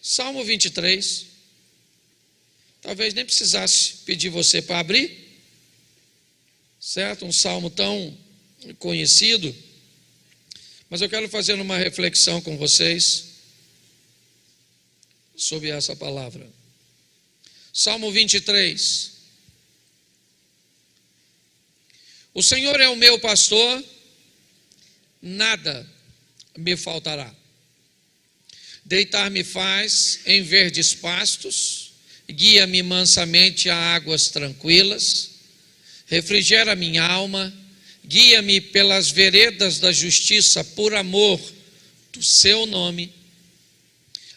Salmo 23. Talvez nem precisasse pedir você para abrir, certo? Um salmo tão conhecido. Mas eu quero fazer uma reflexão com vocês sobre essa palavra. Salmo 23. O Senhor é o meu pastor, nada me faltará. Deitar-me faz em verdes pastos, guia-me mansamente a águas tranquilas, refrigera minha alma, guia-me pelas veredas da justiça por amor do seu nome.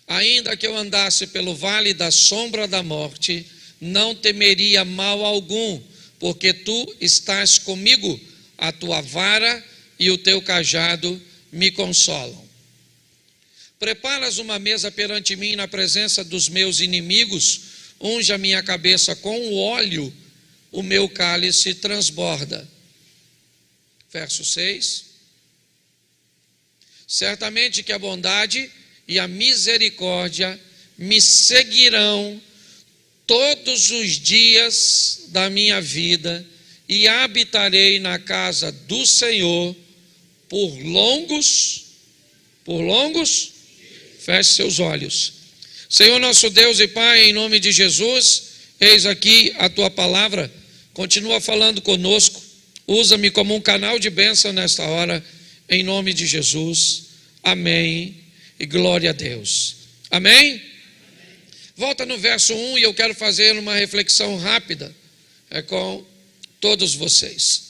Ainda que eu andasse pelo vale da sombra da morte, não temeria mal algum, porque tu estás comigo, a tua vara e o teu cajado me consolam. Preparas uma mesa perante mim na presença dos meus inimigos, unge a minha cabeça com o óleo, o meu cálice transborda. Verso 6. Certamente que a bondade e a misericórdia me seguirão todos os dias da minha vida, e habitarei na casa do Senhor por longos, feche seus olhos. Senhor nosso Deus e Pai, em nome de Jesus, eis aqui a tua palavra, continua falando conosco, usa-me como um canal de bênção nesta hora, em nome de Jesus, amém e glória a Deus, amém? Volta no verso 1 e eu quero fazer uma reflexão rápida com todos vocês.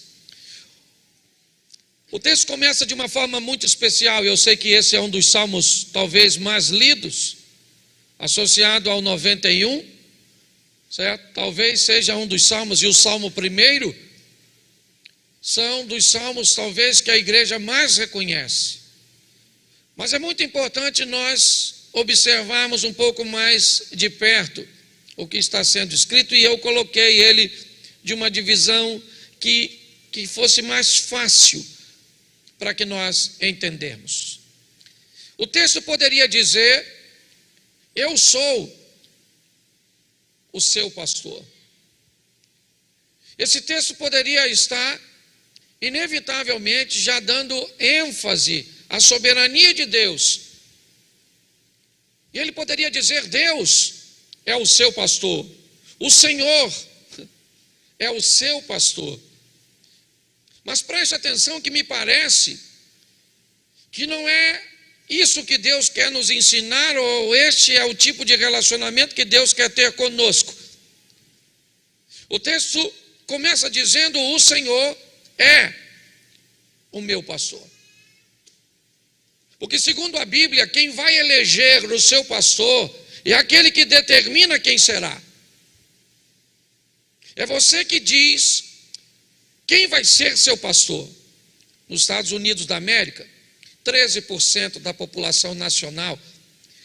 O texto começa de uma forma muito especial, eu sei que esse é um dos salmos talvez mais lidos, associado ao 91, certo? Talvez seja um dos salmos, e o salmo primeiro são dos salmos talvez que a igreja mais reconhece. Mas é muito importante nós observarmos um pouco mais de perto o que está sendo escrito, e eu coloquei ele de uma divisão que fosse mais fácil para que nós entendamos. O texto poderia dizer: eu sou o seu pastor. Esse texto poderia estar inevitavelmente já dando ênfase à soberania de Deus. E ele poderia dizer: Deus é o seu pastor, o Senhor é o seu pastor. Mas preste atenção que me parece que não é isso que Deus quer nos ensinar, ou este é o tipo de relacionamento que Deus quer ter conosco. O texto começa dizendo: o Senhor é o meu pastor. Porque segundo a Bíblia, quem vai eleger o seu pastor é aquele que determina quem será. É você que diz quem vai ser seu pastor. Nos Estados Unidos da América, 13% da população nacional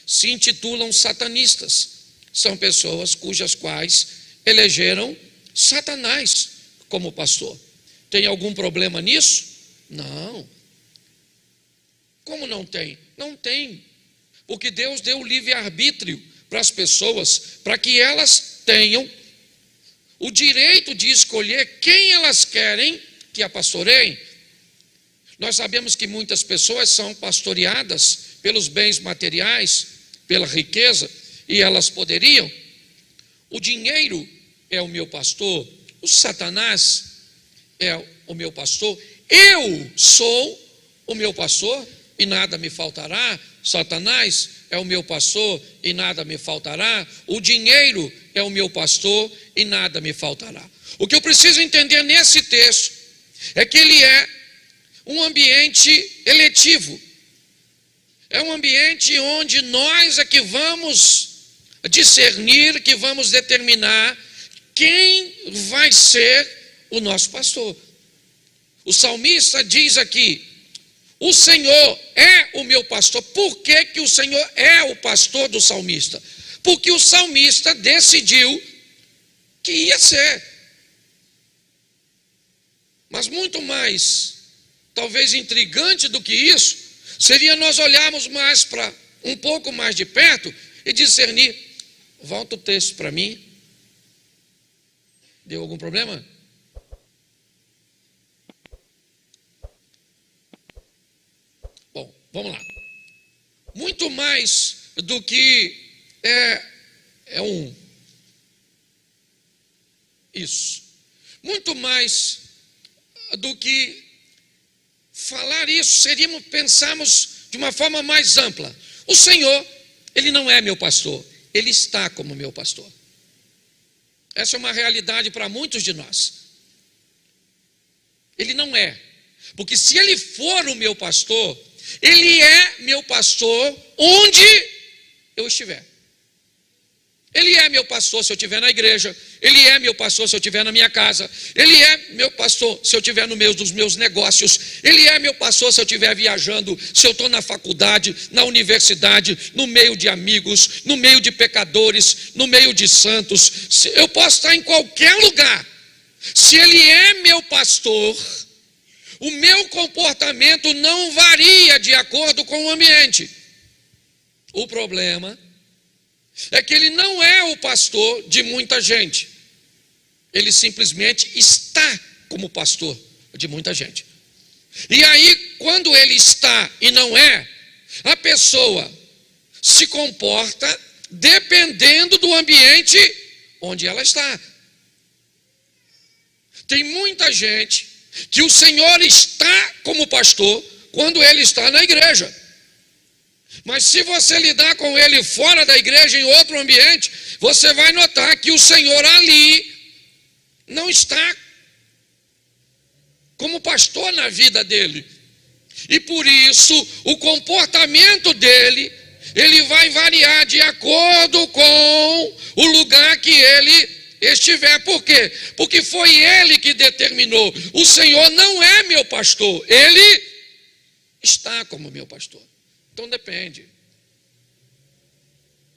se intitulam satanistas. São pessoas cujas quais elegeram Satanás como pastor. Tem algum problema nisso? Não. Como não tem? Não tem. Porque Deus deu livre-arbítrio para as pessoas, para que elas tenham o direito de escolher quem elas querem que a pastoreiem. Nós sabemos que muitas pessoas são pastoreadas pelos bens materiais, pela riqueza, e elas poderiam. O dinheiro é o meu pastor, o Satanás é o meu pastor, eu sou o meu pastor e nada me faltará. Satanás é o meu pastor e nada me faltará. O dinheiro é o meu pastor e nada me faltará. O que eu preciso entender nesse texto é que ele é um ambiente eletivo. É um ambiente onde nós é que vamos discernir, que vamos determinar quem vai ser o nosso pastor. O salmista diz aqui: o Senhor é o meu pastor. Por que que o Senhor é o pastor do salmista? Porque o salmista decidiu que ia ser. Mas muito mais, talvez intrigante do que isso, seria nós olharmos mais para um pouco mais de perto e discernir. Volta o texto para mim. Deu algum problema? Bom, vamos lá. Muito mais do que isso. Muito mais do que falar isso, pensarmos de uma forma mais ampla. O Senhor, Ele não é meu pastor, Ele está como meu pastor. Essa é uma realidade para muitos de nós. Ele não é. Porque se Ele for o meu pastor, Ele é meu pastor onde eu estiver. Ele é meu pastor se eu estiver na igreja. Ele é meu pastor se eu estiver na minha casa. Ele é meu pastor se eu estiver no meio dos meus negócios. Ele é meu pastor se eu estiver viajando, se eu estou na faculdade, na universidade, no meio de amigos, no meio de pecadores, no meio de santos. Eu posso estar em qualquer lugar. Se Ele é meu pastor, o meu comportamento não varia de acordo com o ambiente. O problema é que Ele não é o pastor de muita gente. Ele simplesmente está como pastor de muita gente. E aí, quando Ele está e não é, a pessoa se comporta dependendo do ambiente onde ela está. Tem muita gente que o Senhor está como pastor quando Ele está na igreja. Mas se você lidar com Ele fora da igreja, em outro ambiente, você vai notar que o Senhor ali não está como pastor na vida dele. E por isso, o comportamento dele, ele vai variar de acordo com o lugar que ele estiver. Por quê? Porque foi Ele que determinou. O Senhor não é meu pastor, Ele está como meu pastor. Então depende.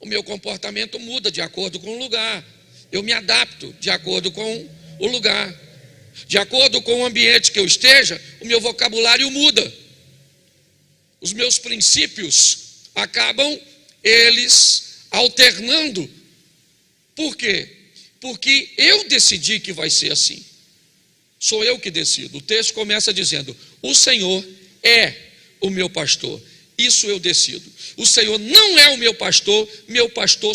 O meu comportamento muda de acordo com o lugar. Eu me adapto de acordo com o lugar. De acordo com o ambiente que eu esteja, o meu vocabulário muda. Os meus princípios acabam, eles, alternando. Por quê? Porque eu decidi que vai ser assim. Sou eu que decido. O texto começa dizendo: o Senhor é o meu pastor. Isso eu decido. O Senhor não é o meu pastor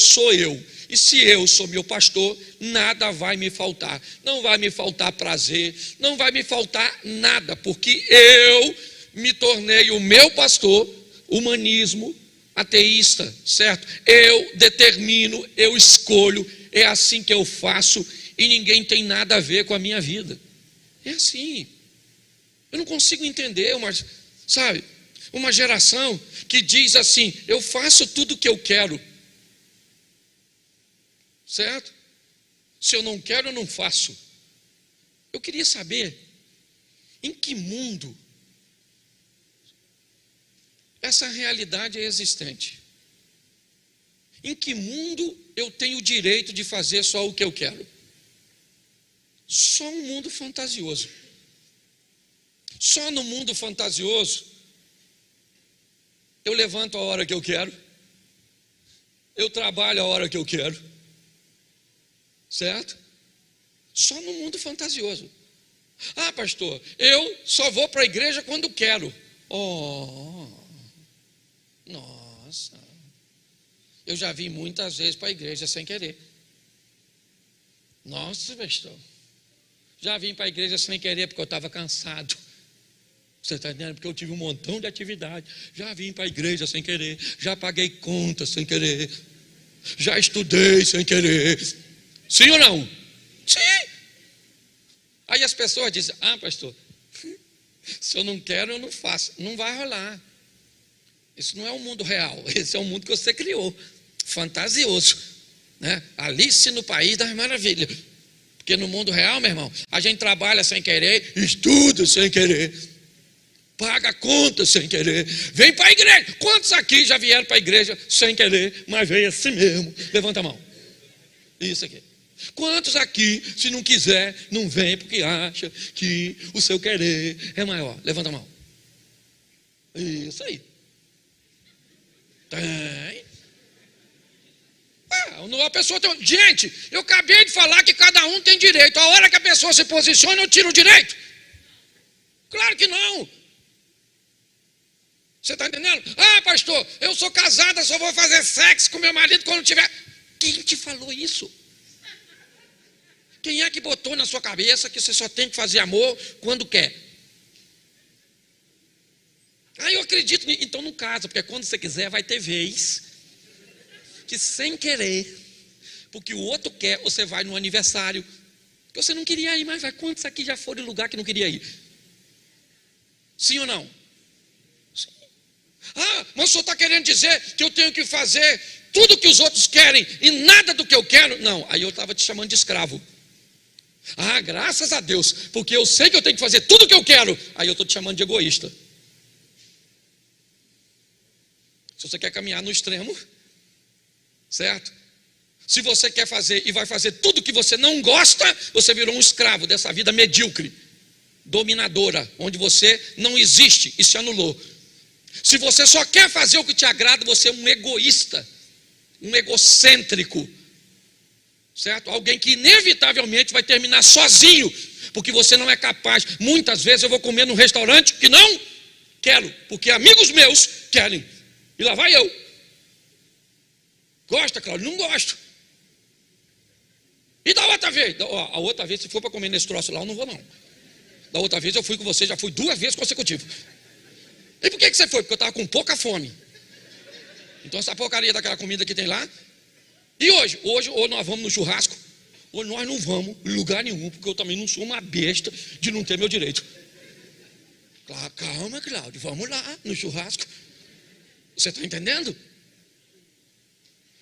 sou eu. E se eu sou meu pastor, nada vai me faltar. Não vai me faltar prazer, não vai me faltar nada, porque eu me tornei o meu pastor. Humanismo ateísta, certo? Eu determino, eu escolho, é assim que eu faço e ninguém tem nada a ver com a minha vida. É assim. Eu não consigo entender, uma geração que diz assim: eu faço tudo o que eu quero, certo? Se eu não quero, eu não faço. Eu queria saber em que mundo essa realidade é existente. Em que mundo eu tenho o direito de fazer só o que eu quero? Só um mundo fantasioso. Só no mundo fantasioso eu levanto a hora que eu quero, eu trabalho a hora que eu quero, certo? Só no mundo fantasioso. Ah, pastor, eu só vou para a igreja quando quero. Oh, nossa, eu já vim muitas vezes para a igreja sem querer. Nossa, pastor, já vim para a igreja sem querer porque eu estava cansado. Você está entendendo? Porque eu tive um montão de atividade. Já vim para a igreja sem querer, já paguei conta sem querer, já estudei sem querer. Sim ou não? Sim. Aí as pessoas dizem: ah, pastor, se eu não quero, eu não faço. Não vai rolar. Isso não é o mundo real. Esse é o mundo que você criou, fantasioso, né? Alice no País das Maravilhas. Porque no mundo real, meu irmão, a gente trabalha sem querer, estuda sem querer, paga conta sem querer, vem para a igreja. Quantos aqui já vieram para a igreja sem querer, mas veio assim mesmo? Levanta a mão. Isso aqui. Quantos aqui, se não quiser, não vem porque acha que o seu querer é maior? Levanta a mão. Isso aí. Tem. A pessoa tem... Gente, eu acabei de falar que cada um tem direito. A hora que a pessoa se posiciona, eu tiro o direito. Claro que não. Você está entendendo? Ah, pastor, eu sou casada, só vou fazer sexo com meu marido quando tiver... Quem te falou isso? Quem é que botou na sua cabeça que você só tem que fazer amor quando quer? Ah, eu acredito. Então não casa, porque quando você quiser vai ter vez que sem querer, porque o outro quer, você vai no aniversário, que você não queria ir, mas vai. Quantos aqui já foram em lugar que não queria ir? Sim ou não? Sim. Ah, mas o senhor está querendo dizer que eu tenho que fazer tudo que os outros querem e nada do que eu quero? Não, aí eu estava te chamando de escravo. Ah, graças a Deus, porque eu sei que eu tenho que fazer tudo o que eu quero. Aí eu estou te chamando de egoísta. Se você quer caminhar no extremo, certo? Se você quer fazer e vai fazer tudo que você não gosta, você virou um escravo dessa vida medíocre, dominadora, onde você não existe e se anulou. Se você só quer fazer o que te agrada, você é um egoísta, um egocêntrico, certo? Alguém que inevitavelmente vai terminar sozinho, porque você não é capaz. Muitas vezes eu vou comer num restaurante que não quero, porque amigos meus querem, e lá vai eu. Gosta, Cláudio? Não gosto. E da outra vez? A outra vez, se for para comer nesse troço lá, eu não vou não. Da outra vez eu fui com você, já fui 2 vezes consecutivas. E por que você foi? Porque eu estava com pouca fome. Então essa porcaria daquela comida que tem lá. E hoje? Hoje nós vamos no churrasco. Hoje nós não vamos em lugar nenhum, porque eu também não sou uma besta de não ter meu direito. Calma, Cláudio, vamos lá no churrasco. Você está entendendo?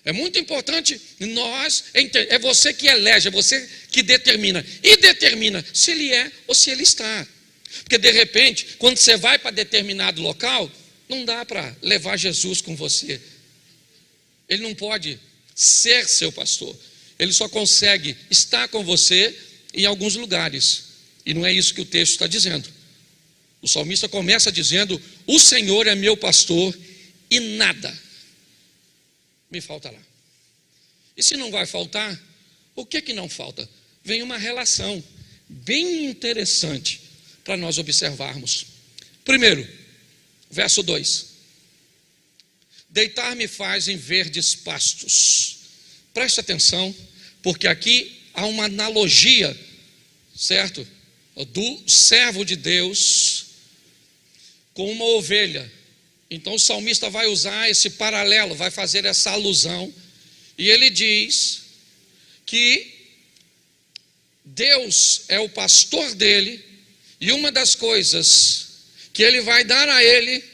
É muito importante nós entender. É você que elege, é você que determina. E determina se ele é ou se ele está. Porque de repente, quando você vai para determinado local, não dá para levar Jesus com você. Ele não pode ser seu pastor. Ele só consegue estar com você em alguns lugares. E não é isso que o texto está dizendo. O salmista começa dizendo: o Senhor é meu pastor e nada me falta lá. E se não vai faltar, o que não falta? Vem uma relação bem interessante para nós observarmos. Primeiro, verso 2: deitar-me faz em verdes pastos. Preste atenção, porque aqui há uma analogia, certo? Do servo de Deus com uma ovelha. Então o salmista vai usar esse paralelo, vai fazer essa alusão, e ele diz que Deus é o pastor dele, e uma das coisas que ele vai dar a ele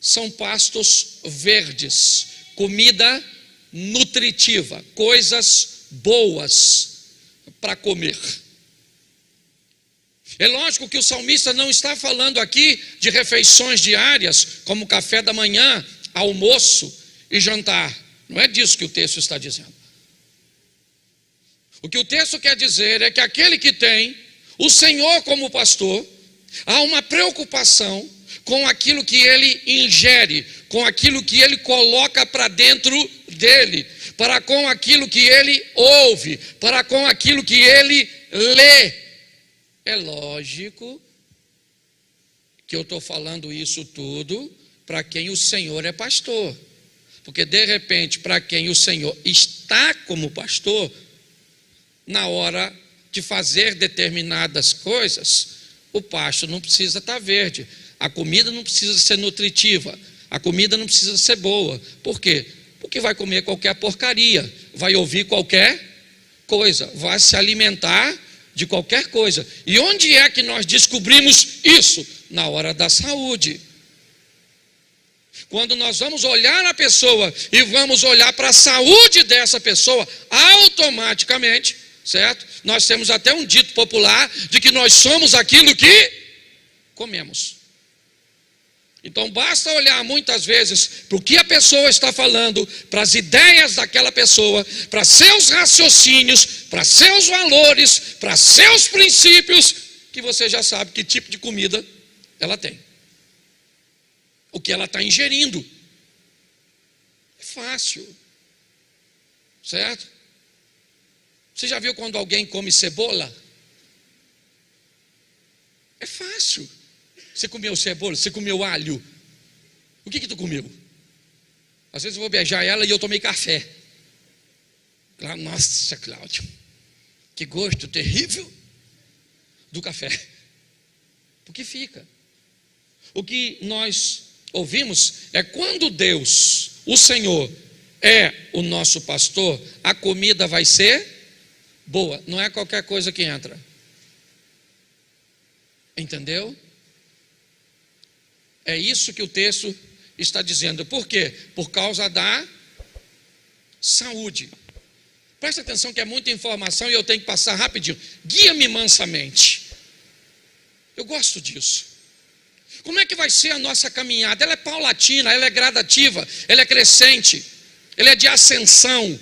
são pastos verdes, comida nutritiva, coisas boas para comer. É lógico que o salmista não está falando aqui de refeições diárias, como café da manhã, almoço e jantar. Não é disso que o texto está dizendo. O que o texto quer dizer é que aquele que tem o Senhor como pastor, há uma preocupação com aquilo que ele ingere, com aquilo que ele coloca para dentro dele, para com aquilo que ele ouve, para com aquilo que ele lê. É lógico que eu estou falando isso tudo para quem o Senhor é pastor. Porque de repente, para quem o Senhor está como pastor, na hora de fazer determinadas coisas, o pasto não precisa estar verde, a comida não precisa ser nutritiva, a comida não precisa ser boa. Por quê? Porque vai comer qualquer porcaria, vai ouvir qualquer coisa, vai se alimentar de qualquer coisa. E onde é que nós descobrimos isso? Na hora da saúde. Quando nós vamos olhar a pessoa e vamos olhar para a saúde dessa pessoa, automaticamente, certo? Nós temos até um dito popular de que nós somos aquilo que comemos. Então basta olhar muitas vezes para o que a pessoa está falando, para as ideias daquela pessoa, para seus raciocínios, para seus valores, para seus princípios, que você já sabe que tipo de comida ela tem, o que ela está ingerindo. É fácil. certo? Você já viu quando alguém come cebola? É fácil. Você comeu cebola, você comeu alho. O que tu comeu? Às vezes eu vou beijar ela e eu tomei café. Nossa, Cláudio, que gosto terrível do café. Porque fica. O que nós ouvimos é quando Deus, o Senhor, é o nosso pastor, a comida vai ser boa. Não é qualquer coisa que entra. Entendeu? É isso que o texto está dizendo. Por quê? Por causa da saúde. Presta atenção que é muita informação e eu tenho que passar rapidinho. Guia-me mansamente. Eu gosto disso. Como é que vai ser a nossa caminhada? Ela é paulatina, ela é gradativa, ela é crescente, ela é de ascensão.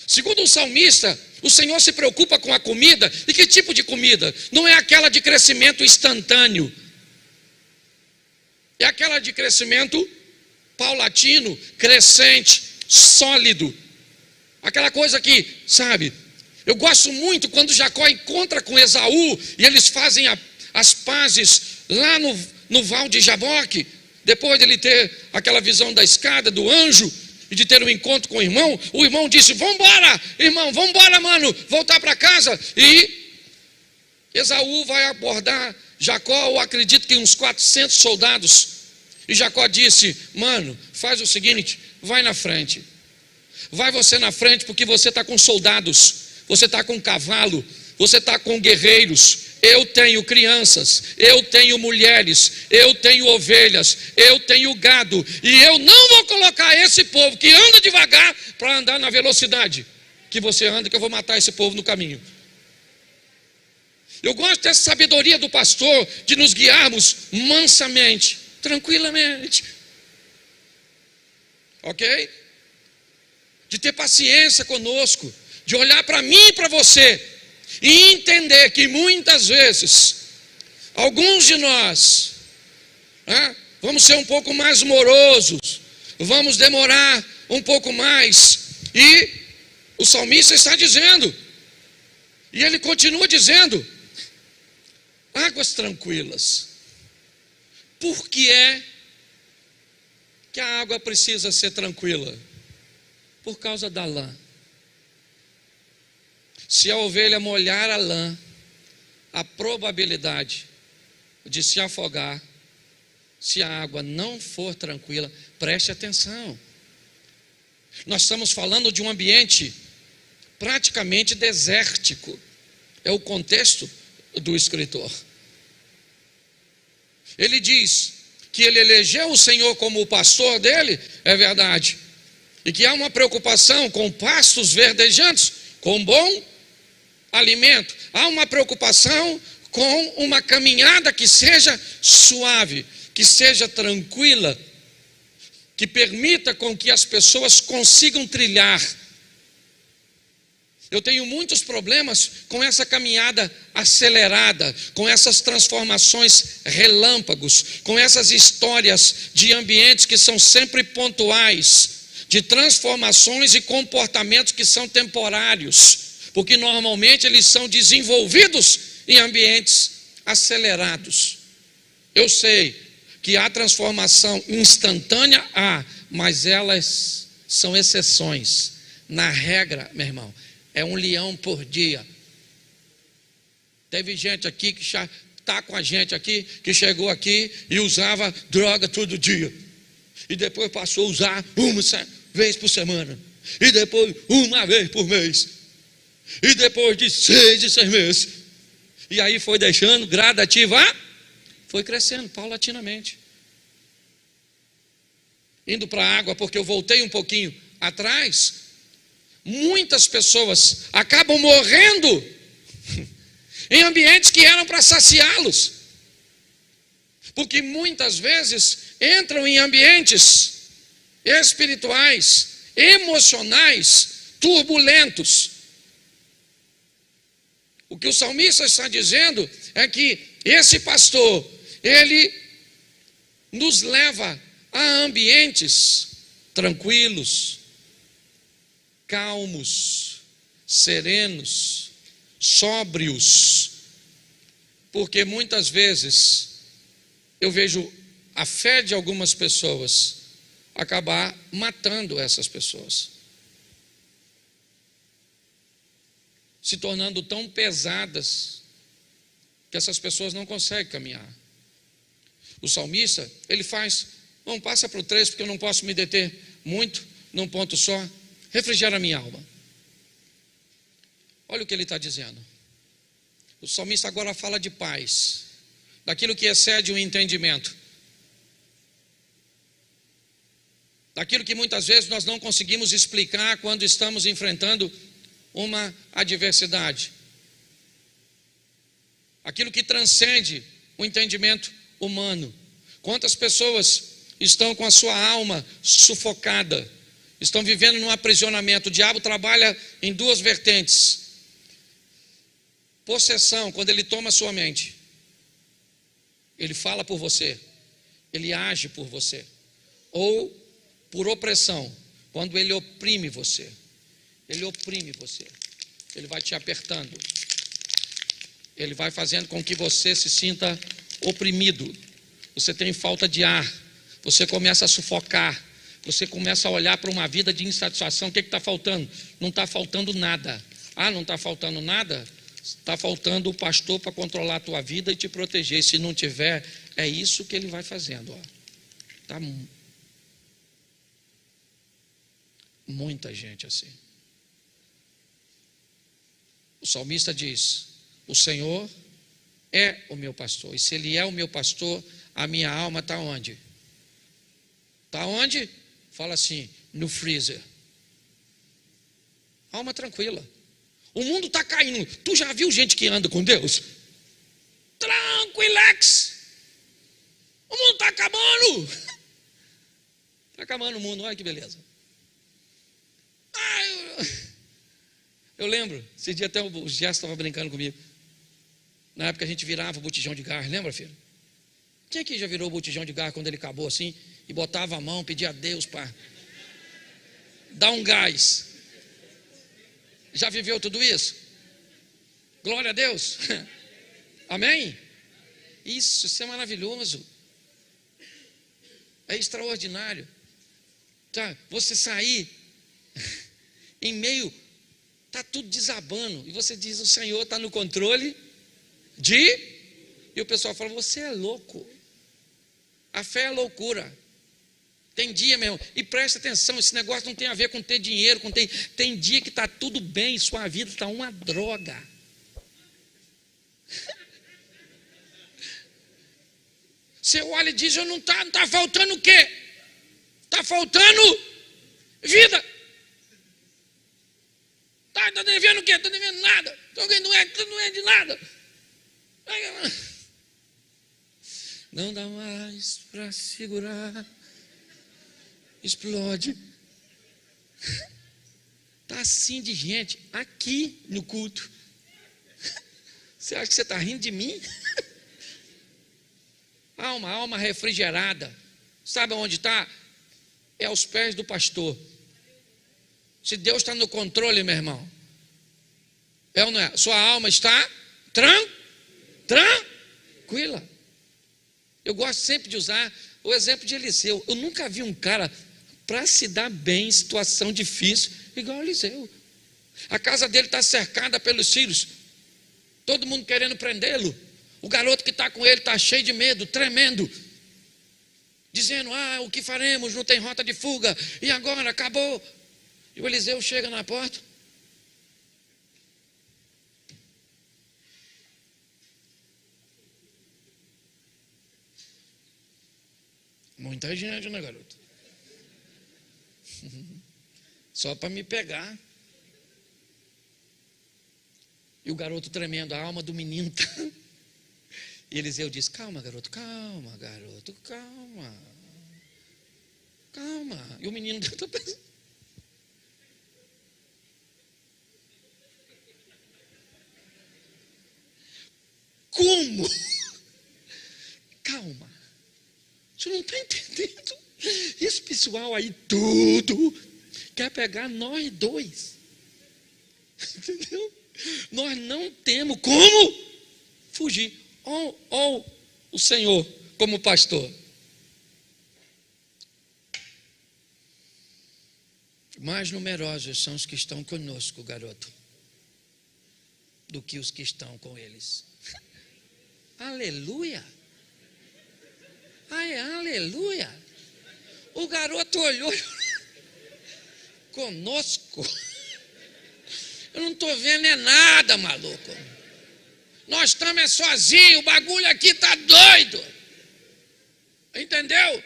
Segundo o salmista, o Senhor se preocupa com a comida. E que tipo de comida? Não é aquela de crescimento instantâneo. É aquela de crescimento paulatino, crescente, sólido. Aquela coisa que, sabe, eu gosto muito quando Jacó encontra com Esaú e eles fazem as pazes lá no val de Jaboque, depois de ele ter aquela visão da escada, do anjo, e de ter um encontro com o irmão disse: vamos embora, irmão, vamos embora, mano, voltar para casa. E Esaú vai abordar Jacó, eu acredito que uns 400 soldados. E Jacó disse: mano, faz o seguinte, vai na frente. Vai você na frente, porque você está com soldados, você está com cavalo, você está com guerreiros. Eu tenho crianças, eu tenho mulheres, eu tenho ovelhas, eu tenho gado, e eu não vou colocar esse povo que anda devagar para andar na velocidade que você anda, que eu vou matar esse povo no caminho. Eu gosto dessa sabedoria do pastor, de nos guiarmos mansamente, tranquilamente, ok? De ter paciência conosco, de olhar para mim e para você e entender que muitas vezes alguns de nós vamos ser um pouco mais morosos, vamos demorar um pouco mais. E o salmista está dizendo, e ele continua dizendo: águas tranquilas. Por que é que a água precisa ser tranquila? Por causa da lã. Se a ovelha molhar a lã, a probabilidade de se afogar, se a água não for tranquila, preste atenção. Nós estamos falando de um ambiente praticamente desértico. É o contexto do escritor. Ele diz que ele elegeu o Senhor como o pastor dele, é verdade. E que há uma preocupação com pastos verdejantes, com bom alimento. Há uma preocupação com uma caminhada que seja suave, que seja tranquila, que permita com que as pessoas consigam trilhar. Eu tenho muitos problemas com essa caminhada acelerada, com essas transformações relâmpagos, com essas histórias de ambientes que são sempre pontuais, de transformações e comportamentos que são temporários, porque normalmente eles são desenvolvidos em ambientes acelerados. Eu sei que há transformação instantânea, mas elas são exceções. Na regra, meu irmão, é um leão por dia. Teve gente aqui que já está com a gente aqui, que chegou aqui e usava droga todo dia. E depois passou a usar uma vez por semana. E depois uma vez por mês. E depois de 6 em 6 meses. E aí foi deixando gradativa, foi crescendo paulatinamente. Indo para a água, porque eu voltei um pouquinho atrás. Muitas pessoas acabam morrendo em ambientes que eram para saciá-los, porque muitas vezes entram em ambientes espirituais, emocionais, turbulentos. O que o salmista está dizendo é que esse pastor, ele nos leva a ambientes tranquilos, calmos, serenos, sóbrios, porque muitas vezes eu vejo a fé de algumas pessoas acabar matando essas pessoas, se tornando tão pesadas que essas pessoas não conseguem caminhar. O salmista, ele faz, vamos, passa para o 3, porque eu não posso me deter muito num ponto só. Refrigera a minha alma. Olha o que ele está dizendo. O salmista agora fala de paz, daquilo que excede o entendimento, daquilo que muitas vezes nós não conseguimos explicar quando estamos enfrentando uma adversidade, aquilo que transcende o entendimento humano. Quantas pessoas estão com a sua alma sufocada, estão vivendo num aprisionamento? O diabo trabalha em duas vertentes: possessão, quando ele toma a sua mente, ele fala por você, ele age por você, ou por opressão, quando ele oprime você. Ele oprime você, ele vai te apertando, ele vai fazendo com que você se sinta oprimido, você tem falta de ar, você começa a sufocar, você começa a olhar para uma vida de insatisfação. O que está faltando? Não está faltando nada. Ah, não está faltando nada? Está faltando o pastor para controlar a tua vida e te proteger. Se não tiver, é isso que ele vai fazendo. Está muita gente assim. O salmista diz: o Senhor é o meu pastor, e se Ele é o meu pastor, a minha alma está onde? Está onde? Fala assim, no freezer. Alma tranquila. O mundo está caindo. Tu já viu gente que anda com Deus? Tranquilex. O mundo está acabando. Está acabando o mundo, olha que beleza. Eu lembro, esse dia até o Gerson estava brincando comigo. Na época a gente virava o botijão de gás, lembra, filho? Quem aqui já virou o botijão de gás quando ele acabou assim? E botava a mão, pedia a Deus para dar um gás. Já viveu tudo isso? Glória a Deus. Amém? Isso é maravilhoso. É extraordinário. Tá? Você sair em meio, está tudo desabando, e você diz: o Senhor está no controle e o pessoal fala: você é louco. A fé é loucura. Tem dia, meu irmão, e presta atenção, esse negócio não tem a ver com ter dinheiro, tem dia que está tudo bem e sua vida está uma droga. Você olha e diz: eu não está faltando o quê? Está faltando vida. Está devendo o quê? Está devendo nada. Não é de nada. Não dá mais para segurar. Explode. Está assim de gente aqui no culto. Você acha que você está rindo de mim? Alma refrigerada. Sabe onde está? É aos pés do pastor. Se Deus está no controle, meu irmão, é ou não é? Sua alma está tranquila. Eu gosto sempre de usar o exemplo de Eliseu. Eu nunca vi um cara para se dar bem em situação difícil igual Eliseu. A casa dele está cercada pelos sírios, todo mundo querendo prendê-lo. O garoto que está com ele está cheio de medo, tremendo, dizendo: o que faremos? Não tem rota de fuga, e agora acabou. E o Eliseu chega na porta. Muita gente, né, garoto? Só para me pegar. E o garoto tremendo, a alma do menino. E Eliseu diz: calma, garoto, calma, garoto, calma. Calma. E o menino está pensando: como? Calma. Você não está entendendo? Esse pessoal aí tudo quer pegar nós dois. Entendeu? Nós não temos como fugir. Ou o Senhor como pastor. Mais numerosos são os que estão conosco, garoto, do que os que estão com eles. Aleluia! Ai, aleluia! O garoto olhou conosco. Eu não estou vendo é nada, maluco. Nós estamos sozinhos, o bagulho aqui está doido. Entendeu?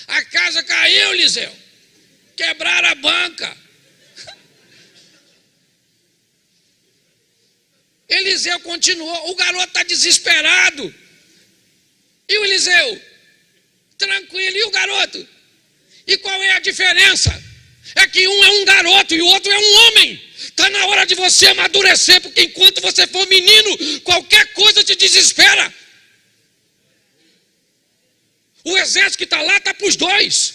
A casa caiu, Liseu. Quebraram a banca. Eliseu continuou, o garoto está desesperado. E o Eliseu? Tranquilo, e o garoto? E qual é a diferença? É que um é um garoto e o outro é um homem. Está na hora de você amadurecer, porque enquanto você for menino, qualquer coisa te desespera. O exército que está lá está para os dois.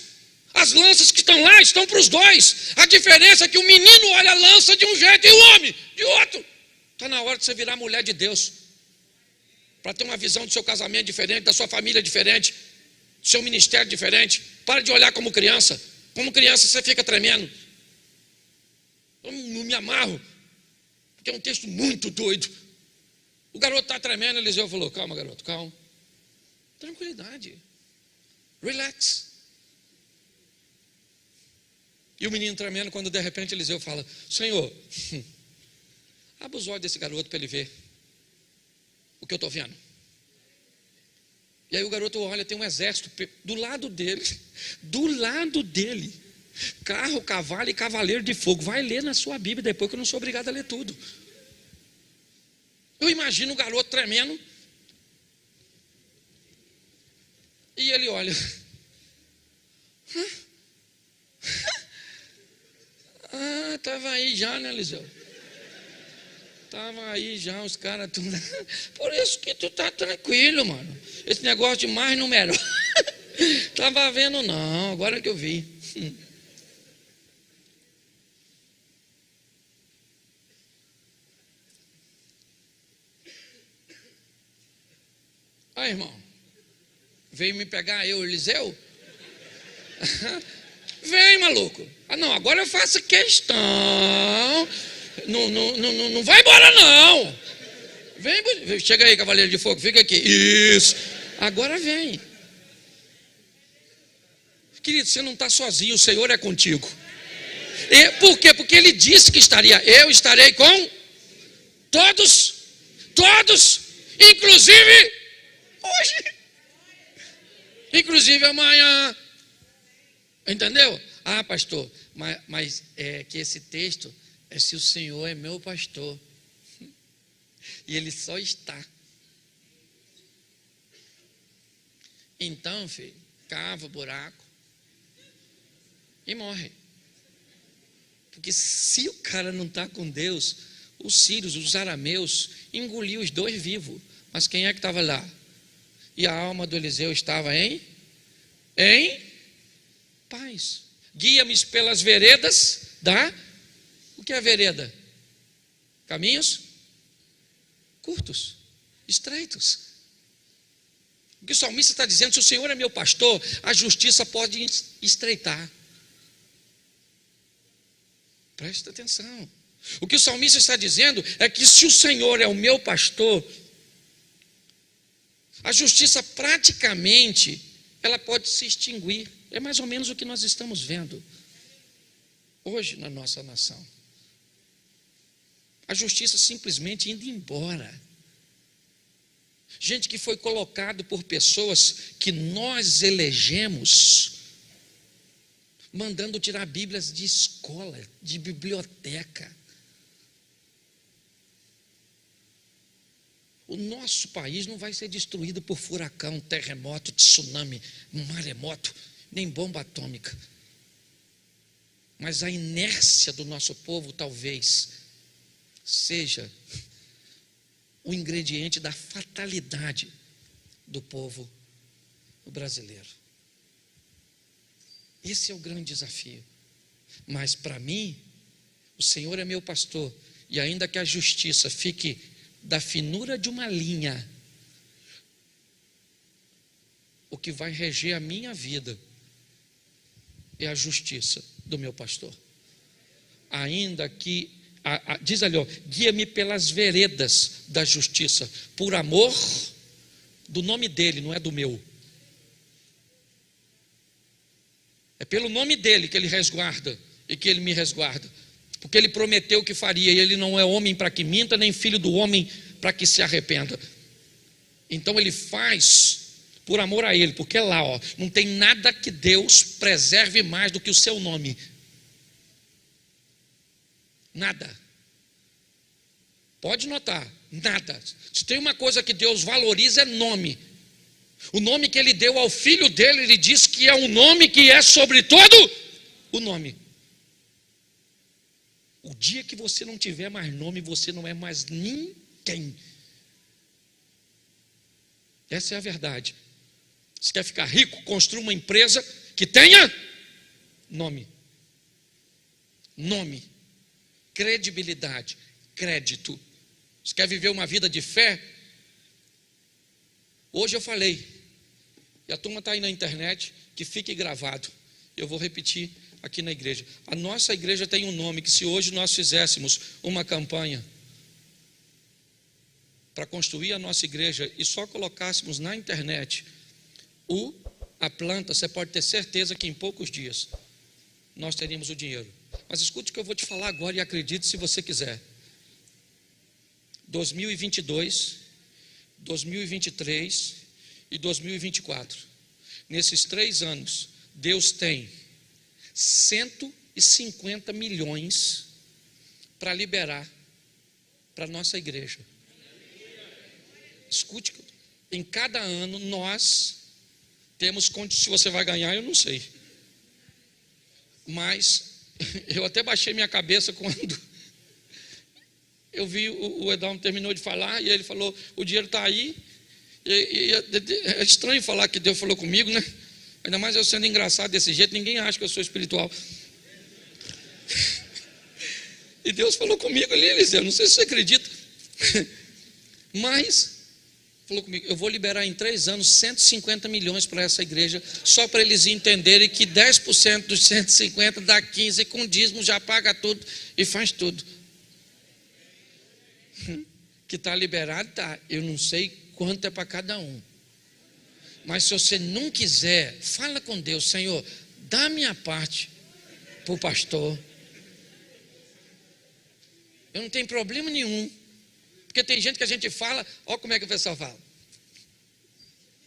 As lanças que estão lá estão para os dois. A diferença é que o menino olha a lança de um jeito e o homem de outro. Está na hora de você virar mulher de Deus, para ter uma visão do seu casamento diferente, da sua família diferente, do seu ministério diferente. Para de olhar como criança. Como criança você fica tremendo. Eu não me amarro, porque é um texto muito doido. O garoto está tremendo, Eliseu falou: calma, garoto, calma. Tranquilidade. Relax. E o menino tremendo, quando de repente Eliseu fala: Senhor, abre os olhos desse garoto para ele ver o que eu estou vendo. E aí o garoto olha, tem um exército do lado dele, carro, cavalo e cavaleiro de fogo. Vai ler na sua Bíblia depois, que eu não sou obrigado a ler tudo. Eu imagino o garoto tremendo, e ele olha: estava aí já, né, Eliseu? Estava aí já, os caras tudo. Por isso que tu tá tranquilo, mano. Esse negócio de mais numeroso. Estava vendo, não, agora que eu vi. Aí, irmão, veio me pegar eu, Eliseu? Vem, maluco. Não, agora eu faço questão. Não vai embora, não. Vem, chega aí, cavaleiro de fogo, fica aqui. Isso. Agora vem. Querido, você não está sozinho, o Senhor é contigo. Por quê? Porque Ele disse que estaria. Eu estarei com todos, inclusive hoje, inclusive amanhã. Entendeu? Pastor, mas é que esse texto é se o Senhor é meu pastor. E Ele só está. Então, filho, cava o buraco e morre. Porque se o cara não está com Deus, os sírios, os arameus, engoliu os dois vivos. Mas quem é que estava lá? E a alma do Eliseu estava em paz. Guia-me pelas veredas da... O que é vereda? Caminhos curtos, estreitos. O que o salmista está dizendo: se o Senhor é meu pastor, a justiça pode estreitar. Presta atenção. O que o salmista está dizendo é que se o Senhor é o meu pastor, a justiça praticamente ela pode se extinguir. É mais ou menos o que nós estamos vendo hoje na nossa nação. A justiça simplesmente indo embora. Gente que foi colocado por pessoas que nós elegemos, mandando tirar Bíblias de escola, de biblioteca. O nosso país não vai ser destruído por furacão, terremoto, tsunami, maremoto, nem bomba atômica. Mas a inércia do nosso povo talvez seja o ingrediente da fatalidade do povo o brasileiro. Esse é o grande desafio. Mas para mim, o Senhor é meu pastor, e ainda que a justiça fique da finura de uma linha, o que vai reger a minha vida é a justiça do meu pastor. Ainda que, diz ali, guia-me pelas veredas da justiça, por amor do nome dele, não é do meu. É pelo nome dele que ele resguarda e que ele me resguarda, porque ele prometeu que faria, e ele não é homem para que minta, nem filho do homem para que se arrependa. Então ele faz por amor a ele, porque lá, não tem nada que Deus preserve mais do que o seu nome. Nada. Pode notar, nada. Se tem uma coisa que Deus valoriza, é nome. O nome que ele deu ao filho dele, ele diz que é um nome que é sobre todo o nome. O dia que você não tiver mais nome, você não é mais ninguém. Essa é a verdade. Se quer ficar rico, construa uma empresa que tenha nome. Nome. Credibilidade. Crédito. Se quer viver uma vida de fé, hoje eu falei, e a turma está aí na internet, que fique gravado. Eu vou repetir aqui na igreja. A nossa igreja tem um nome que, se hoje nós fizéssemos uma campanha para construir a nossa igreja e só colocássemos na internet a planta, você pode ter certeza que em poucos dias nós teríamos o dinheiro. Mas escute o que eu vou te falar agora e acredite se você quiser. 2022, 2023 e 2024. Nesses 3 anos, Deus tem 150 milhões para liberar para a nossa igreja. Escute, em cada ano nós temos condições. Se você vai ganhar, eu não sei. Mas eu até baixei minha cabeça quando eu vi o Edalmo terminou de falar, e ele falou, o dinheiro está aí. E é estranho falar que Deus falou comigo, né? Ainda mais eu sendo engraçado desse jeito, ninguém acha que eu sou espiritual. E Deus falou comigo ali, Eliseu, não sei se você acredita. Mas falou comigo, eu vou liberar em 3 anos 150 milhões para essa igreja, só para eles entenderem que 10% dos 150 dá 15, com dízimo já paga tudo e faz tudo. Que está liberado, tá. Eu não sei quanto é para cada um. Mas se você não quiser, fala com Deus, Senhor, dá a minha parte para o pastor. Eu não tenho problema nenhum. Porque tem gente que a gente fala, olha como é que o pessoal fala.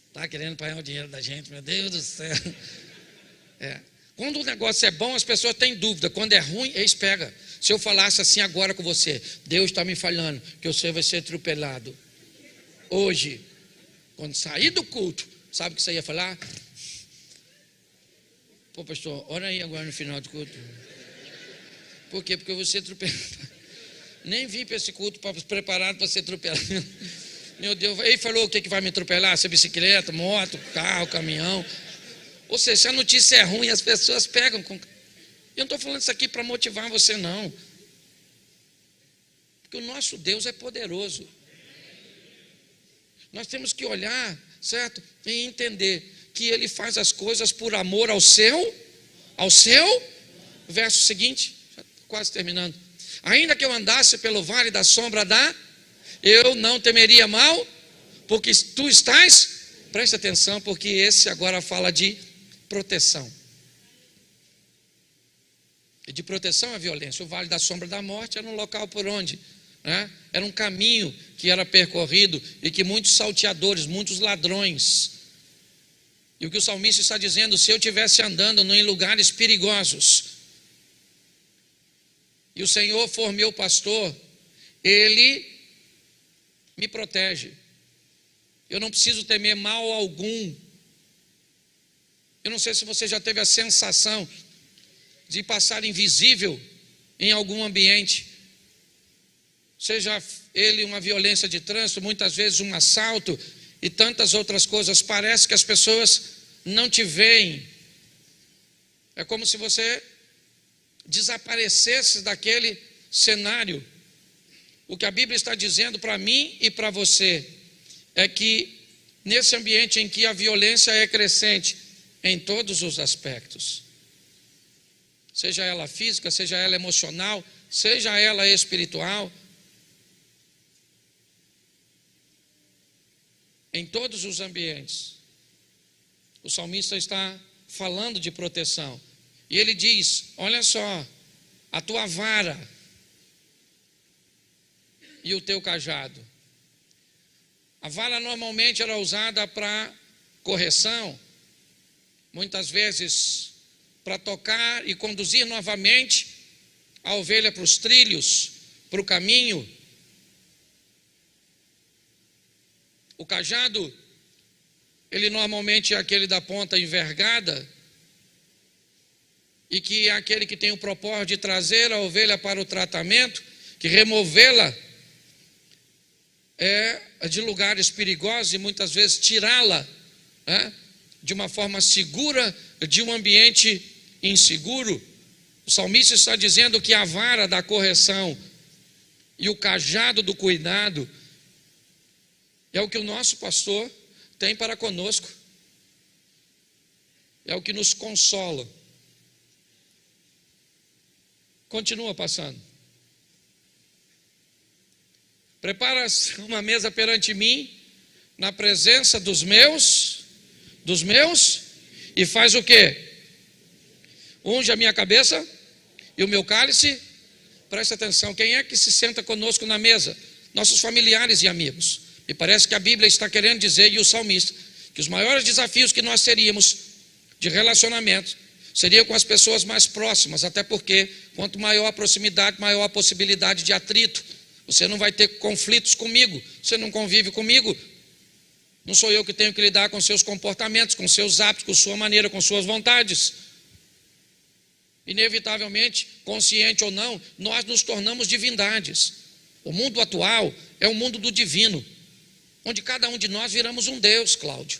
Está querendo pagar o dinheiro da gente, meu Deus do céu. Quando o negócio é bom, as pessoas têm dúvida. Quando é ruim, eles pegam. Se eu falasse assim agora com você, Deus está me falando que você vai ser atropelado. Hoje, quando sair do culto, sabe o que você ia falar? Pô, pastor, ora aí agora no final do culto. Por quê? Porque eu vou ser atropelado. Nem vim para esse culto preparado para ser atropelado. Meu Deus, ele falou o que vai me atropelar? Se é bicicleta, moto, carro, caminhão. Ou seja, se a notícia é ruim, as pessoas pegam. Eu não estou falando isso aqui para motivar você, não. Porque o nosso Deus é poderoso. Nós temos que olhar, certo? E entender que Ele faz as coisas por amor ao seu. Verso seguinte, quase terminando. Ainda que eu andasse pelo vale da sombra eu não temeria mal, porque tu estás, preste atenção, porque esse agora fala de proteção. E de proteção à violência. O vale da sombra da morte era um local por onde, era um caminho que era percorrido e que muitos salteadores, muitos ladrões. E o que o salmista está dizendo, se eu estivesse andando em lugares perigosos, e o Senhor for meu pastor, Ele me protege. Eu não preciso temer mal algum. Eu não sei se você já teve a sensação de passar invisível em algum ambiente. Seja ele uma violência de trânsito, muitas vezes um assalto e tantas outras coisas. Parece que as pessoas não te veem. É como se você desaparecesse daquele cenário. O que a Bíblia está dizendo para mim e para você é que nesse ambiente em que a violência é crescente em todos os aspectos, seja ela física, seja ela emocional, seja ela espiritual, em todos os ambientes, o salmista está falando de proteção. E ele diz: olha só, a tua vara e o teu cajado. A vara normalmente era usada para correção, muitas vezes para tocar e conduzir novamente a ovelha para os trilhos, para o caminho. O cajado, ele normalmente é aquele da ponta envergada, e que é aquele que tem o propósito de trazer a ovelha para o tratamento, que removê-la de lugares perigosos e muitas vezes tirá-la de uma forma segura de um ambiente inseguro. O salmista está dizendo que a vara da correção e o cajado do cuidado é o que o nosso pastor tem para conosco, é o que nos consola. Continua passando. Prepara-se uma mesa perante mim, na presença dos meus, e faz o quê? Unge a minha cabeça e o meu cálice. Presta atenção, quem é que se senta conosco na mesa? Nossos familiares e amigos. E parece que a Bíblia está querendo dizer, e o salmista, que os maiores desafios que nós teríamos de relacionamento seria com as pessoas mais próximas, até porque quanto maior a proximidade, maior a possibilidade de atrito. Você não vai ter conflitos comigo, você não convive comigo, não sou eu que tenho que lidar com seus comportamentos, com seus hábitos, com sua maneira, com suas vontades. Inevitavelmente, consciente ou não, nós nos tornamos divindades. O mundo atual é o mundo do divino, onde cada um de nós viramos um Deus, Cláudio.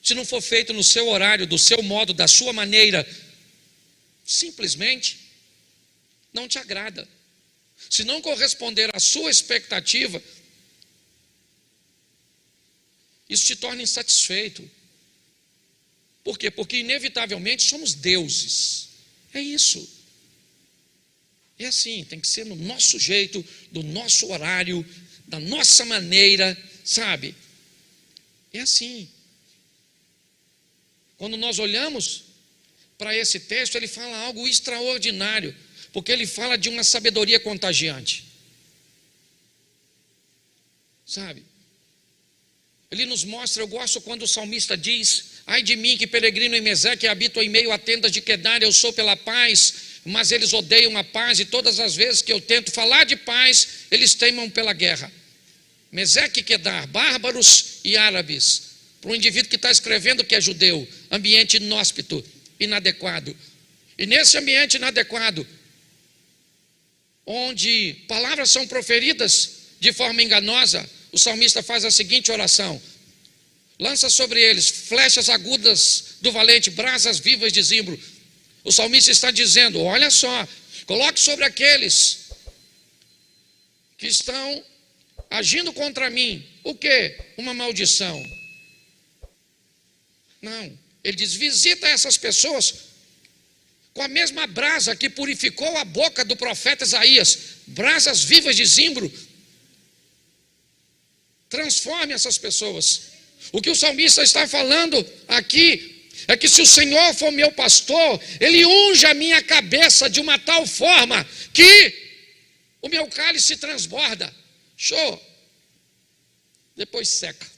Se não for feito no seu horário, do seu modo, da sua maneira, simplesmente não te agrada. Se não corresponder à sua expectativa, isso te torna insatisfeito. Por quê? Porque inevitavelmente somos deuses. É isso. É assim, tem que ser no nosso jeito, do nosso horário, da nossa maneira, sabe? É assim. Quando nós olhamos para esse texto, ele fala algo extraordinário, porque ele fala de uma sabedoria contagiante. Sabe? Ele nos mostra, eu gosto quando o salmista diz: ai de mim que peregrino em Meseque, habito em meio a tendas de Quedar, eu sou pela paz, mas eles odeiam a paz, e todas as vezes que eu tento falar de paz, eles teimam pela guerra. Meseque e Quedar, bárbaros e árabes. Para um indivíduo que está escrevendo que é judeu, ambiente inóspito, inadequado. E nesse ambiente inadequado, onde palavras são proferidas de forma enganosa, o salmista faz a seguinte oração: lança sobre eles flechas agudas do valente, brasas vivas de zimbro. O salmista está dizendo: olha só, coloque sobre aqueles que estão agindo contra mim, o quê? Uma maldição. Não, ele diz: visita essas pessoas com a mesma brasa que purificou a boca do profeta Isaías, brasas vivas de zimbro. Transforme essas pessoas. O que o salmista está falando aqui é que se o Senhor for meu pastor, Ele unge a minha cabeça de uma tal forma que o meu cálice transborda. Show. Depois seca.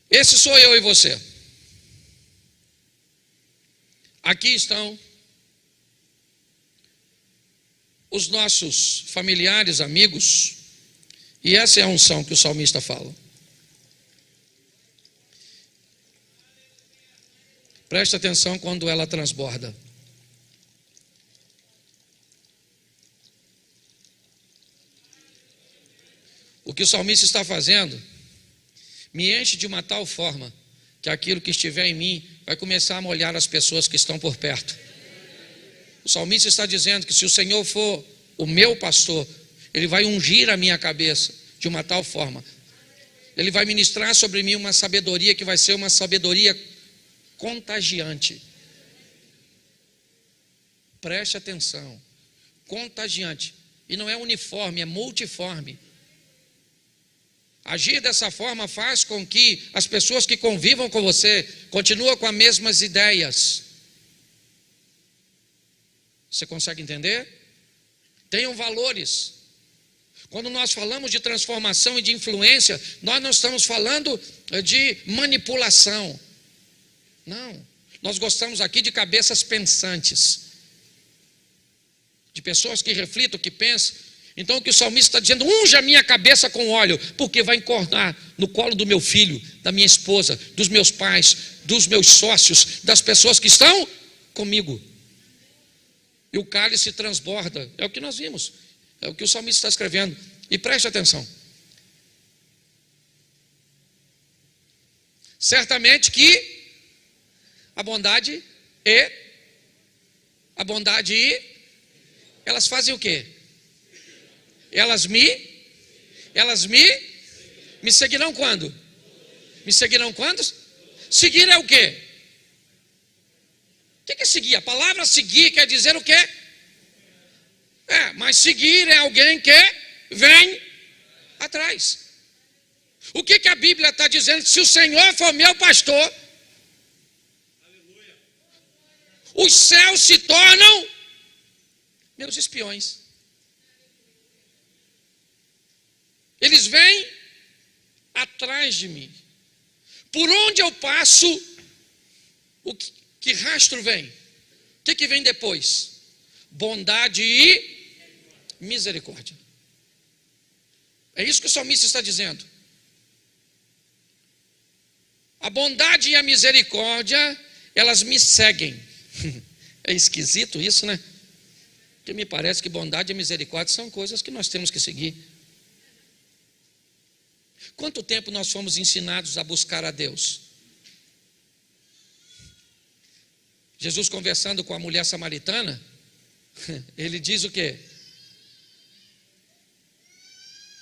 Esse sou eu e você. Aqui estão os nossos familiares, amigos, e essa é a unção que o salmista fala. Preste atenção quando ela transborda. O que o salmista está fazendo me enche de uma tal forma que aquilo que estiver em mim vai começar a molhar as pessoas que estão por perto. O salmista está dizendo que se o Senhor for o meu pastor, Ele vai ungir a minha cabeça de uma tal forma. Ele vai ministrar sobre mim uma sabedoria que vai ser uma sabedoria contagiante. Preste atenção. Contagiante. E não é uniforme, é multiforme. Agir dessa forma faz com que as pessoas que convivam com você continuem com as mesmas ideias. Você consegue entender? Tenham valores. Quando nós falamos de transformação e de influência, nós não estamos falando de manipulação. Não. Nós gostamos aqui de cabeças pensantes, de pessoas que reflitam, que pensam. Então o que o salmista está dizendo: unja a minha cabeça com óleo, porque vai encornar no colo do meu filho, da minha esposa, dos meus pais, dos meus sócios, das pessoas que estão comigo. E o cálice transborda. É o que nós vimos. É o que o salmista está escrevendo. E preste atenção. Certamente que a bondade elas fazem o quê? Elas me seguirão quando? Me seguirão quando? Seguir é o quê? O que é seguir? A palavra seguir quer dizer o quê? Mas seguir é alguém que vem atrás. O que a Bíblia está dizendo? Se o Senhor for meu pastor, os céus se tornam meus espiões. Eles vêm atrás de mim. Por onde eu passo, que rastro vem? O que vem depois? Bondade e misericórdia. É isso que o salmista está dizendo. A bondade e a misericórdia, elas me seguem. É esquisito isso, né? Porque me parece que bondade e misericórdia são coisas que nós temos que seguir. Quanto tempo nós fomos ensinados a buscar a Deus? Jesus conversando com a mulher samaritana, ele diz o quê?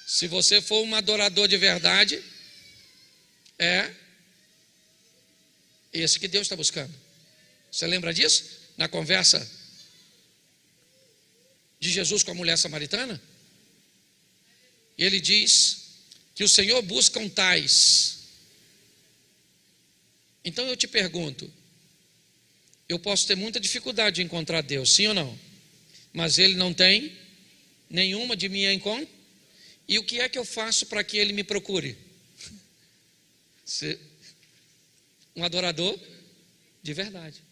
Se você for um adorador de verdade, é esse que Deus está buscando. Você lembra disso? Na conversa de Jesus com a mulher samaritana? E ele diz que o Senhor busca tais. Então eu te pergunto, eu posso ter muita dificuldade de encontrar Deus, sim ou não? Mas Ele não tem nenhuma de minha encontro. E o que é que eu faço para que Ele me procure? Um adorador de verdade.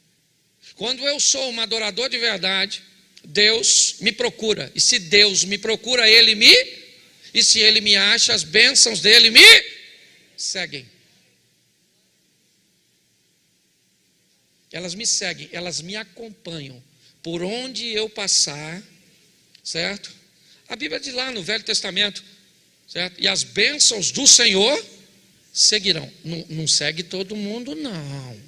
Quando eu sou um adorador de verdade, Deus me procura. E se Deus me procura, e se Ele me acha, as bênçãos dEle me seguem. Elas me seguem, elas me acompanham por onde eu passar, certo? A Bíblia diz lá no Velho Testamento, certo? E as bênçãos do Senhor seguirão. Não segue todo mundo, não.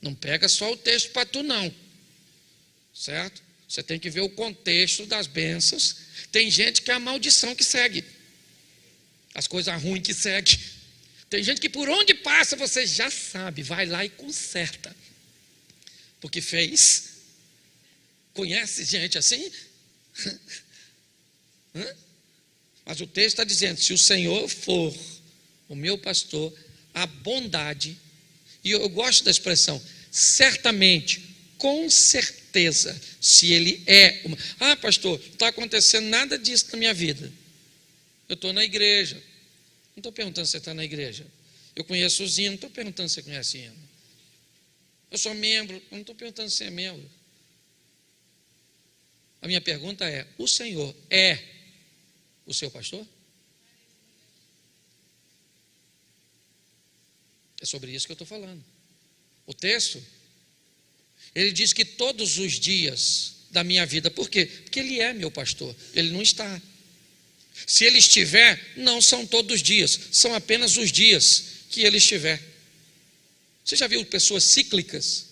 Não pega só o texto para tu, não. Certo? Você tem que ver o contexto das bênçãos. Tem gente que é a maldição que segue. As coisas ruins que segue. Tem gente que por onde passa você já sabe, vai lá e conserta. Porque fez. Conhece gente assim? Mas o texto está dizendo: se o Senhor for o meu pastor, a bondade, e eu gosto da expressão, certamente, com certeza, se Ele é uma... pastor, não está acontecendo nada disso na minha vida. Eu estou na igreja. Não estou perguntando se você está na igreja. Eu conheço os hinos, não estou perguntando se você conhece hino. Eu sou membro, não estou perguntando se você é membro. A minha pergunta é: o Senhor é o seu pastor? É sobre isso que eu estou falando. O texto, ele diz que todos os dias da minha vida, por quê? Porque Ele é meu pastor, Ele não está. Se ele estiver, não são todos os dias, são apenas os dias que ele estiver. Você já viu pessoas cíclicas?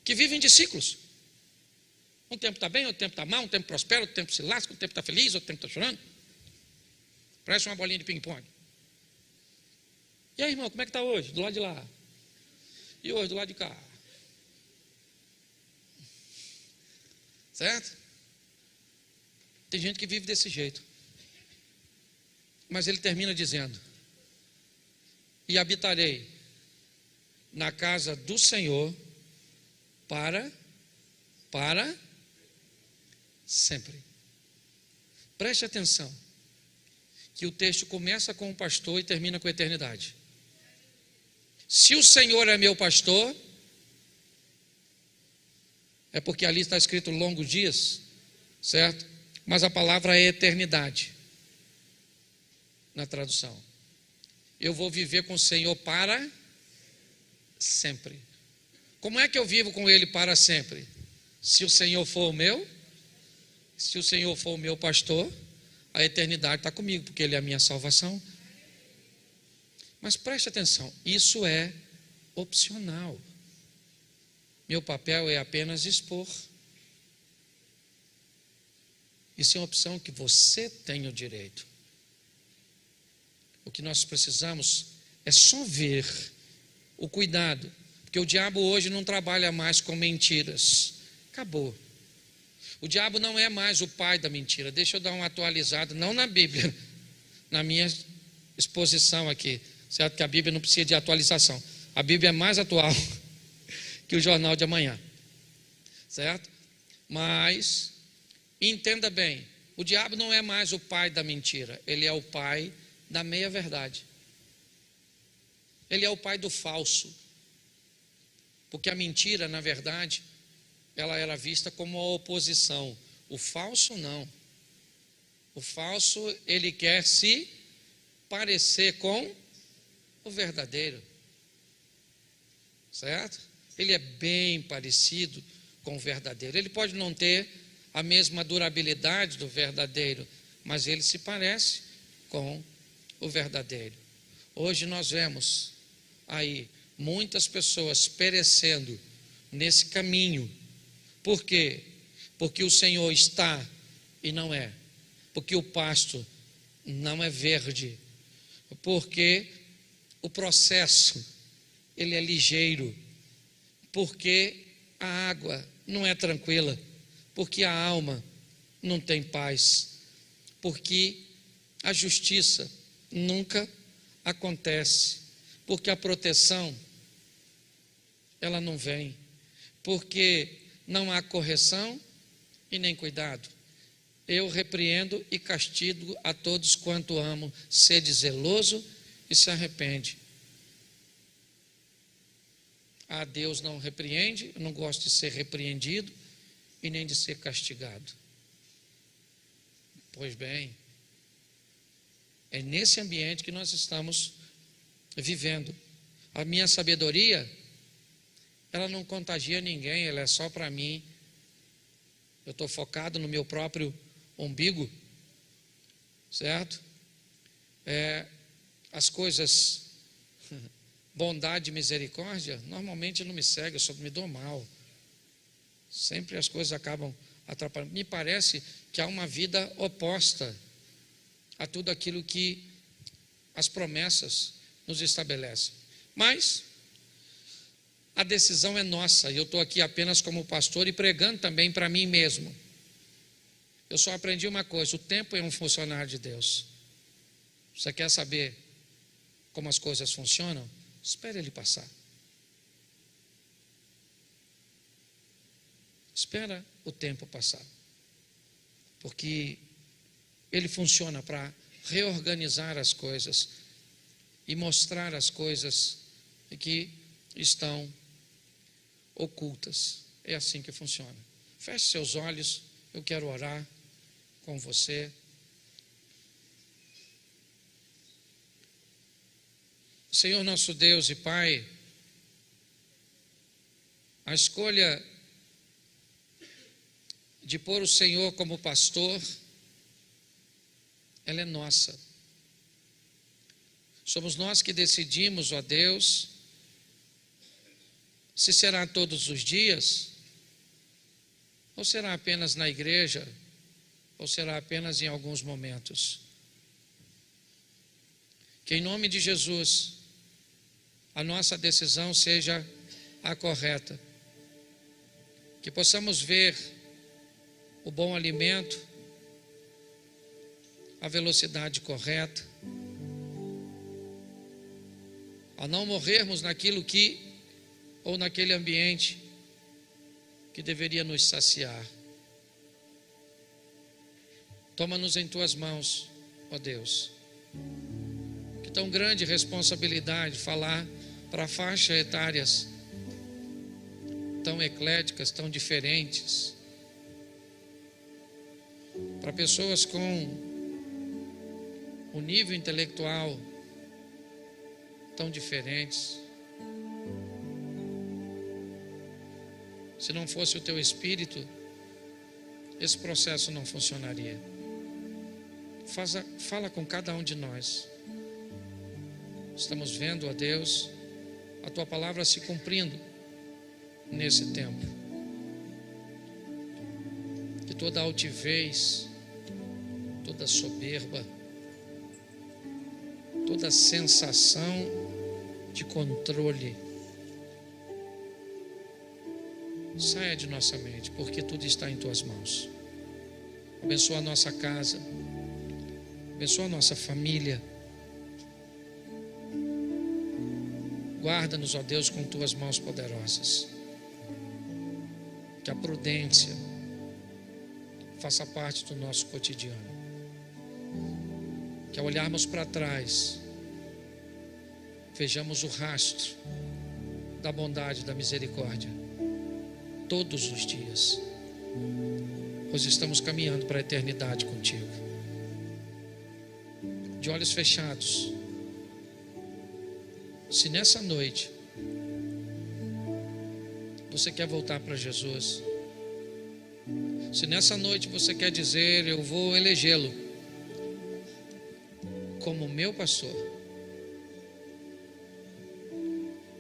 Que vivem de ciclos. Um tempo está bem, outro tempo está mal, um tempo prospera, outro tempo se lasca, outro tempo está feliz, outro tempo está chorando. Parece uma bolinha de ping-pong. E aí, irmão, como é que está hoje? Do lado de lá. E hoje, do lado de cá. Certo? Tem gente que vive desse jeito. Mas ele termina dizendo: e habitarei na casa do Senhor para sempre. Preste atenção, que o texto começa com o pastor e termina com a eternidade. Se o Senhor é meu pastor, é porque ali está escrito longos dias, certo? Mas a palavra é eternidade na tradução. Eu vou viver com o Senhor para sempre. Como é que eu vivo com Ele para sempre? Se o Senhor for o meu, se o Senhor for o meu pastor, a eternidade está comigo, porque Ele é a minha salvação. Mas preste atenção, isso é opcional. Meu papel é apenas expor. Isso é uma opção que você tem o direito. O que nós precisamos é só ver o cuidado, porque o diabo hoje não trabalha mais com mentiras. Acabou. O diabo não é mais o pai da mentira. Deixa eu dar uma atualizada, não na Bíblia, na minha exposição aqui, certo? Que a Bíblia não precisa de atualização. A Bíblia é mais atual que o jornal de amanhã, certo? Mas entenda bem, o diabo não é mais o pai da mentira, ele é o pai da meia-verdade. Ele é o pai do falso. Porque a mentira, na verdade, ela era vista como a oposição. O falso não. O falso, ele quer se parecer com o verdadeiro. Certo? Ele é bem parecido com o verdadeiro. Ele pode não ter a mesma durabilidade do verdadeiro, mas ele se parece com o verdadeiro. Hoje nós vemos aí muitas pessoas perecendo nesse caminho. Por quê? Porque o Senhor está e não é. Porque o pasto não é verde. Porque o processo, ele é ligeiro. Porque a água não é tranquila. Porque a alma não tem paz. Porque a justiça nunca acontece. Porque a proteção, ela não vem. Porque não há correção e nem cuidado. Eu repreendo e castigo a todos quanto amo. Sede zeloso e se arrepende. A Deus não repreende, eu não gosto de ser repreendido e nem de ser castigado. Pois bem, é nesse ambiente que nós estamos vivendo. A minha sabedoria, ela não contagia ninguém, ela é só para mim. Eu estou focado no meu próprio umbigo, certo? As coisas, bondade e misericórdia, normalmente não me seguem, eu só me dou mal. Sempre as coisas acabam atrapalhando. Me parece que há uma vida oposta a tudo aquilo que as promessas nos estabelecem. Mas a decisão é nossa, e eu estou aqui apenas como pastor e pregando também para mim mesmo. Eu só aprendi uma coisa: o tempo é um funcionário de Deus. Você quer saber como as coisas funcionam? Espere ele passar. Espera o tempo passar. Porque ele funciona para reorganizar as coisas e mostrar as coisas que estão ocultas. É assim que funciona. Feche seus olhos, eu quero orar com você. Senhor nosso Deus e Pai, a escolha de pôr o Senhor como pastor ela é nossa. Somos nós que decidimos, ó Deus, se será todos os dias, ou será apenas na igreja, ou será apenas em alguns momentos. Que em nome de Jesus, a nossa decisão seja a correta. Que possamos ver o bom alimento, a velocidade correta, a não morrermos naquilo que, ou naquele ambiente que deveria nos saciar. Toma-nos em tuas mãos, ó Deus. Que tão grande responsabilidade falar para faixas etárias tão ecléticas, tão diferentes, para pessoas com um nível intelectual tão diferentes. Se não fosse o teu Espírito, esse processo não funcionaria. Fala com cada um de nós. Estamos vendo, ó Deus, a tua palavra se cumprindo nesse tempo. Que toda altivez, toda soberba, toda sensação de controle saia de nossa mente, porque tudo está em tuas mãos. Abençoa a nossa casa, abençoa a nossa família. Guarda-nos, ó Deus, com tuas mãos poderosas. Que a prudência faça parte do nosso cotidiano. Que ao olharmos para trás, vejamos o rastro da bondade, da misericórdia, todos os dias, pois estamos caminhando para a eternidade contigo. De olhos fechados, se nessa noite você quer voltar para Jesus, se nessa noite você quer dizer, eu vou elegê-lo como meu pastor,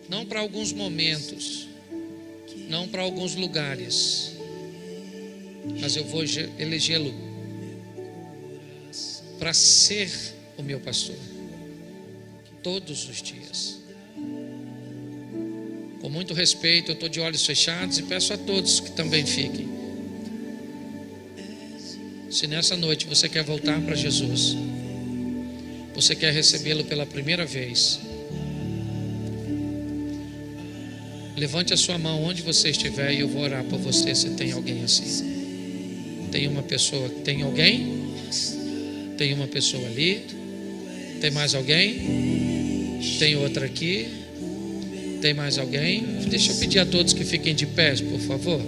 não para alguns momentos, não para alguns lugares, mas eu vou elegê-lo para ser o meu pastor todos os dias. Com muito respeito, eu estou de olhos fechados e peço a todos que também fiquem. Se nessa noite você quer voltar para Jesus, você quer recebê-lo pela primeira vez, levante a sua mão onde você estiver e eu vou orar por você. Se tem alguém assim, tem uma pessoa, tem alguém? Tem uma pessoa ali? Tem mais alguém? Tem outra aqui? Tem mais alguém? Deixa eu pedir a todos que fiquem de pé, por favor.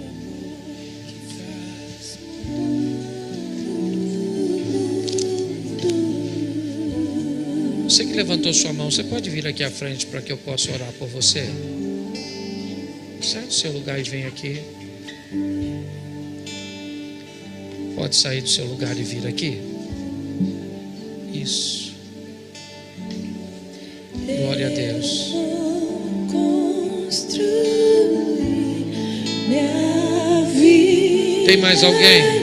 Você que levantou sua mão, você pode vir aqui à frente para que eu possa orar por você? Sai do seu lugar e vem aqui. Pode sair do seu lugar e vir aqui. Isso. Glória a Deus. Tem mais alguém?